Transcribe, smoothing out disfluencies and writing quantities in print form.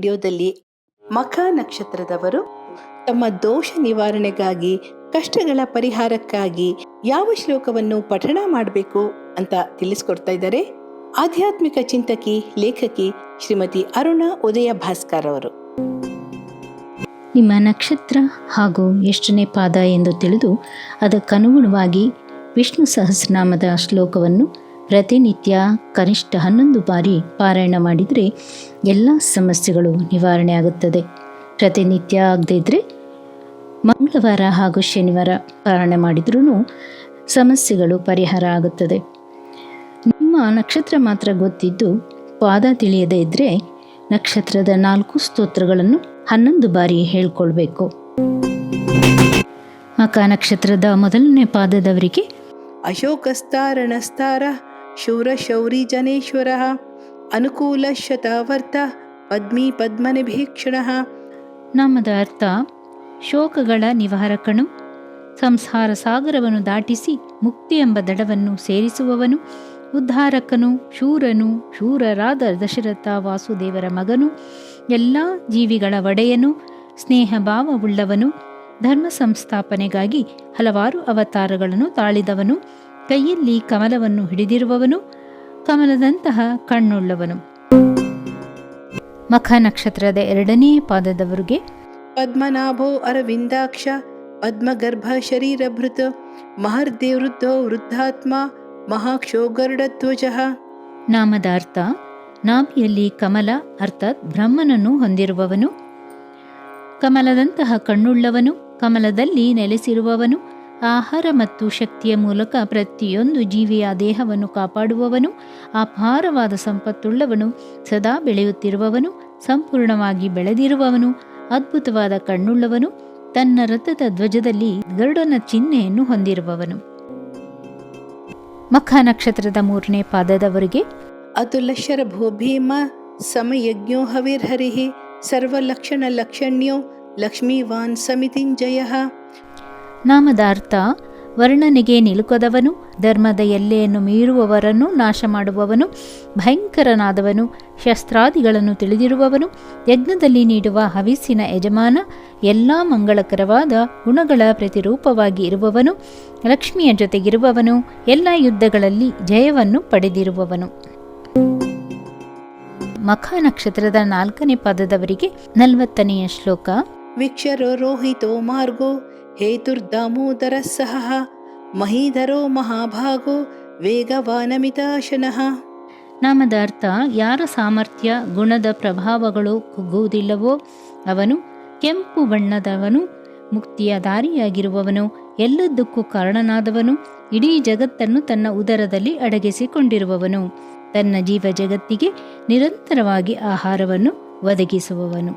ವಿಡಿಯೋದಲ್ಲಿ ಮಖ ನಕ್ಷತ್ರದವರು ತಮ್ಮ ದೋಷ ನಿವಾರಣೆಗಾಗಿ, ಕಷ್ಟಗಳ ಪರಿಹಾರಕ್ಕಾಗಿ ಯಾವ ಶ್ಲೋಕವನ್ನು ಪಠಣ ಮಾಡಬೇಕು ಅಂತ ತಿಳಿಸ್ಕೊಡ್ತಾ ಇದ್ದಾರೆ ಆಧ್ಯಾತ್ಮಿಕ ಚಿಂತಕಿ, ಲೇಖಕಿ ಶ್ರೀಮತಿ ಅರುಣಾ ಉದಯ ಭಾಸ್ಕರ್ ಅವರು. ನಿಮ್ಮ ನಕ್ಷತ್ರ ಹಾಗೂ ಎಷ್ಟನೇ ಪಾದ ಎಂದು ತಿಳಿದು ಅದಕ್ಕನುಗುಣವಾಗಿ ವಿಷ್ಣು ಸಹಸ್ರನಾಮದ ಶ್ಲೋಕವನ್ನು ಪ್ರತಿನಿತ್ಯ ಕನಿಷ್ಠ 11 ಬಾರಿ ಪಾರಾಯಣ ಮಾಡಿದರೆ ಎಲ್ಲ ಸಮಸ್ಯೆಗಳು ನಿವಾರಣೆ ಆಗುತ್ತದೆ. ಪ್ರತಿನಿತ್ಯ ಆಗದೇ ಇದ್ದರೆ ಮಂಗಳವಾರ ಹಾಗೂ ಶನಿವಾರ ಪಾರಾಯಣ ಮಾಡಿದ್ರೂ ಸಮಸ್ಯೆಗಳು ಪರಿಹಾರ ಆಗುತ್ತದೆ. ನಿಮ್ಮ ನಕ್ಷತ್ರ ಮಾತ್ರ ಗೊತ್ತಿದ್ದು ಪಾದ ತಿಳಿಯದೇ ಇದ್ದರೆ ನಕ್ಷತ್ರದ 4 ಸ್ತೋತ್ರಗಳನ್ನು 11 ಬಾರಿ ಹೇಳ್ಕೊಳ್ಬೇಕು. ಮಖ ನಕ್ಷತ್ರದ ಮೊದಲನೇ ಪಾದದವರಿಗೆ ಅಶೋಕಸ್ತಾರಣಸ್ತಾರ ಶೂರ ಶೌರಿ ಜನೇಶ್ವರ ಅನುಕೂಲ ಶತಾವರ್ತ ಪದ್ಮಿ ಪದ್ಮನಿಭೀಕ್ಷಣ. ನಾಮದ ಅರ್ಥ ಶೋಕಗಳ ನಿವಾರಕನು, ಸಂಸಾರ ಸಾಗರವನ್ನು ದಾಟಿಸಿ ಮುಕ್ತಿ ಎಂಬ ದಡವನ್ನು ಸೇರಿಸುವವನು, ಉದ್ಧಾರಕನು, ಶೂರನು, ಶೂರರಾದ ದಶರಥ ವಾಸುದೇವರ ಮಗನು, ಎಲ್ಲ ಜೀವಿಗಳ ಒಡೆಯನು, ಸ್ನೇಹ ಭಾವವುಳ್ಳವನು, ಧರ್ಮ ಸಂಸ್ಥಾಪನೆಗಾಗಿ ಹಲವಾರು ಅವತಾರಗಳನ್ನು ತಾಳಿದವನು, ಕೈಯಲ್ಲಿ ಕಮಲವನ್ನು ಹಿಡಿದಿರುವವನು, ಕಮಲದಂತಹ ಕಣ್ಣುಳ್ಳವನು. ಮಖ ನಕ್ಷತ್ರದ 2ನೇ ಪಾದದವರಿಗೆ ಪದ್ಮನಾಭೋ ಅರವಿಂದಾಕ್ಷ ಪದ್ಮಗರ್ಭ ಶರೀರಭೃತ ಮಹರ್ದೇವೃದ್ಧೋ ವೃದ್ಧಾತ್ಮ ಮಹಾಕ್ಷೋ ಗರುಡಧ್ವಜ. ನಾಮದ ಅರ್ಥ ನಾಭಿಯಲ್ಲಿ ಕಮಲ ಅರ್ಥಾತ್ ಬ್ರಹ್ಮನನ್ನು ಹೊಂದಿರುವವನು, ಕಮಲದಂತಹ ಕಣ್ಣುಳ್ಳವನು, ಕಮಲದಲ್ಲಿ ನೆಲೆಸಿರುವವನು, ಆಹಾರ ಮತ್ತು ಶಕ್ತಿಯ ಮೂಲಕ ಪ್ರತಿಯೊಂದು ಜೀವಿಯ ದೇಹವನ್ನು ಕಾಪಾಡುವವನು, ಅಪಾರವಾದ ಸಂಪತ್ತುಳ್ಳವನು, ಸದಾ ಬೆಳೆಯುತ್ತಿರುವವನು, ಸಂಪೂರ್ಣವಾಗಿ ಬೆಳೆದಿರುವವನು, ಅದ್ಭುತವಾದ ಕಣ್ಣುಳ್ಳವನು, ತನ್ನ ರಥದ ಧ್ವಜದಲ್ಲಿ ಗರುಡನ ಚಿಹ್ನೆಯನ್ನು ಹೊಂದಿರುವವನು. ಮಖ ನಕ್ಷತ್ರದ 3ನೇ ಪಾದದವರಿಗೆ ಅತುಲಶರ ಭೋ ಭೀಮ ಸಮಯಜ್ಞೋ ಹವಿರ್ಹರಿಃ ಸರ್ವಲಕ್ಷಣ ಲಕ್ಷಣ್ಯೋ ಲಕ್ಷ್ಮೀವಾನ್ ಸಮಿತಿಂಜಯ. ನಾಮದ ಅರ್ಥ ವರ್ಣನೆಗೆ ನಿಲುಕದವನು, ಧರ್ಮದ ಎಲ್ಲೆಯನ್ನು ಮೀರುವವರನ್ನು ನಾಶ ಮಾಡುವವನು, ಭಯಂಕರನಾದವನು, ಶಸ್ತ್ರಾದಿಗಳನ್ನು ತಿಳಿದಿರುವವನು, ಯಜ್ಞದಲ್ಲಿ ನೀಡುವ ಹವಿಸ್ಸಿನ ಯಜಮಾನ, ಎಲ್ಲ ಮಂಗಳಕರವಾದ ಗುಣಗಳ ಪ್ರತಿರೂಪವಾಗಿ ಇರುವವನು, ಲಕ್ಷ್ಮಿಯ ಜೊತೆಗಿರುವವನು, ಎಲ್ಲ ಯುದ್ಧಗಳಲ್ಲಿ ಜಯವನ್ನು ಪಡೆದಿರುವವನು. ಮಖ ನಕ್ಷತ್ರದ 4ನೇ ಪಾದದವರಿಗೆ 40ನೆಯ ಶ್ಲೋಕ. ವೀಕ್ಷರೋ ರೋಹಿತೋ ಮಾರ್ಗೋ ಹೇತುರ್ದಾಮೋದರ ಸಹ ಮಹೀಧರೋ ಮಹಾಭಾಗೋ ವೇಗವಾನಮಿತಾಶನಃ. ನಾಮದ ಅರ್ಥ ಯಾರ ಸಾಮರ್ಥ್ಯ ಗುಣದ ಪ್ರಭಾವಗಳು ಕುಗ್ಗುವುದಿಲ್ಲವೋ ಅವನು ಕೆಂಪು ಬಣ್ಣದವನು, ಮುಕ್ತಿಯ ದಾರಿಯಾಗಿರುವವನು, ಎಲ್ಲದಕ್ಕೂ ಕಾರಣನಾದವನು, ಇಡೀ ಜಗತ್ತನ್ನು ತನ್ನ ಉದರದಲ್ಲಿ ಅಡಗಿಸಿಕೊಂಡಿರುವವನು, ತನ್ನ ಜೀವ ಜಗತ್ತಿಗೆ ನಿರಂತರವಾಗಿ ಆಹಾರವನ್ನು ಒದಗಿಸುವವನು.